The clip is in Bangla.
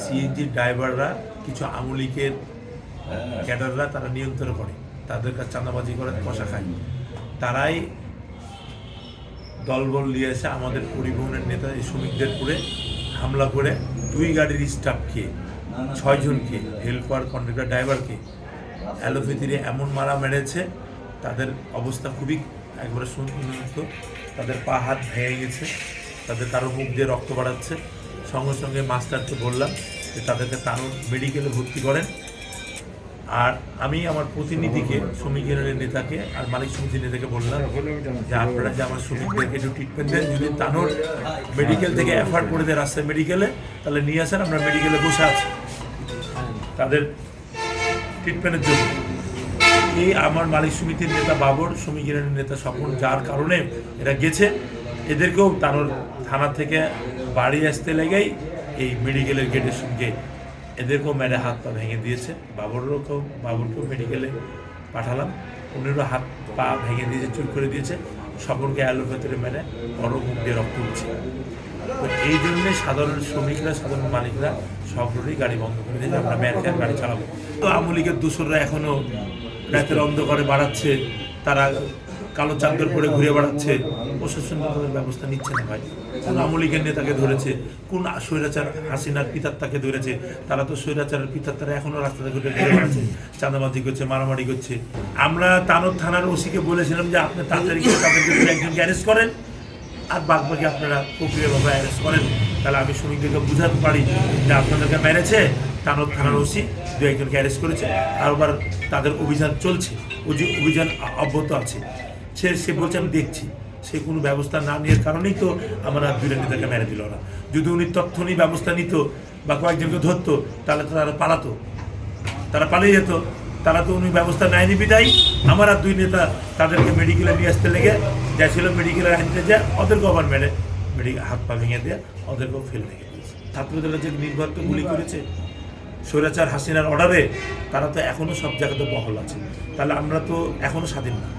সিএনজি ড্রাইভাররা কিছু আমলিকের ক্যাডাররা তারা নিয়ন্ত্রণ করে, তাদের কাছে চাঁদাবাজি করে পয়সা খায়। তারাই দলবল নিয়ে এসে আমাদের পরিবহনের নেতা এই শ্রমিকদের উপরে হামলা করে 2 গাড়ির স্টাফকে 6 জনকে, হেল্পার, কন্ডাক্টর, ড্রাইভারকে অ্যালোপ্যাথিরে এমন মারা মেরেছে, তাদের অবস্থা খুবই একবারে সুন্নত। তাদের পা হাত ভেঙে গেছে, তাদের কারো মুখ দিয়ে রক্ত বাড়াচ্ছে। সঙ্গে সঙ্গে মাস্টারকে বললাম যে তাদেরকে তারও মেডিকেলে ভর্তি করেন। আর আমি আমার প্রতিনিধিকে, শ্রমিক ইউনিয়নের নেতাকে আর মালিক সমিতির নেতাকে বললাম যে আপনারা যে আমার শ্রমিকদেরকে একটু ট্রিটমেন্ট দেন, যদি তানোর মেডিকেল থেকে অ্যাফার্ট করে দেয় রাস্তায় মেডিকেলে, তাহলে নিয়ে আসেন, আমরা মেডিকেলে বসে আছি তাদের ট্রিটমেন্টের জন্য। এই আমার মালিক সমিতির নেতা বাবর, শ্রমিক ইউনিয়নের নেতা স্বপন, যার কারণে এরা গেছে, এদেরকেও তানোর থানা থেকে বাড়ি আসতে লেগেই এই মেডিকেলের গেটের সঙ্গে এদেরকেও মেরে হাত পা ভেঙে দিয়েছে। বাবরকেও মেডিকেলে পাঠালাম, উনিরও হাত পা ভেঙে দিয়েছে, চুর করে দিয়েছে। স্বপনকে অ্যালোপ্যাথিতে মেরে বড় মুখ দিয়ে রক্ত উঠছে। তো এই জন্যে সাধারণ শ্রমিকরা, সাধারণ মালিকরা সবগুলোই গাড়ি বন্ধ করে দিয়েছে, আমরা ম্যানকেয়ার গাড়ি চালাবো। তো আমলিকের দোসররা এখনও রাতের অন্ধকারে বাড়াচ্ছে, তারা কালো চাদর পরে ঘুরে বেড়াচ্ছে। প্রশাসন তাদের ব্যবস্থা নিচ্ছে না ভাই। কোন আমলিকের নেতাকে ধরেছে, কোন স্বৈরাচার হাসিনার পিতাত্তাকে ধরেছে? তারা তো স্বৈরাচারের পিতাত্তারা এখনও রাস্তাতে ঘুরে ঘুরে বেড়াচ্ছে, চাঁদাবাজি করছে, মারামারি করছে। আমরা তানোর থানার ওসিকে বলেছিলাম যে আপনি তাড়াতাড়ি করে তাদেরকে একজনকে অ্যারেস্ট করেন, আর বাকি আপনারা প্রক্রিয়াভাবে অ্যারেস্ট করেন, তাহলে আমি শ্রমিকদেরকে বুঝাতে পারি যে আপনাদেরকে মেরেছে। তানোর থানার ওসি 2-1জনকে অ্যারেস্ট করেছে, আবার তাদের অভিযান চলছে, অভিযান অব্যাহত আছে। সে বলছে আমি দেখছি। সে কোনো ব্যবস্থা না নেওয়ার কারণেই তো আমরা 2 নেতাকে মেরে দিল না। যদি উনি তথ্য নিয়ে ব্যবস্থা নিত বা কয়েকজনকে ধরতো, তাহলে তো তারা পালাতো, তারা পালিয়ে যেত। তারা তো উনি ব্যবস্থা নেয়নি বিদায় আমার আর 2 নেতা তাদেরকে মেডিকেলে নিয়ে আসতে লেগে যাচ্ছিল, মেডিকেলে আনতে যায়, ওদেরকেও আবার মেরে হাত পা ভেঙে দিয়ে ওদেরকেও ফেলে রেখে দিয়েছে। ছাত্রদের যে নির্বাচিত গুলি করেছে স্বৈরাচার হাসিনার অর্ডারে, তারা তো এখনও সব জায়গাতে বহাল আছে। তাহলে আমরা তো এখনও স্বাধীন না।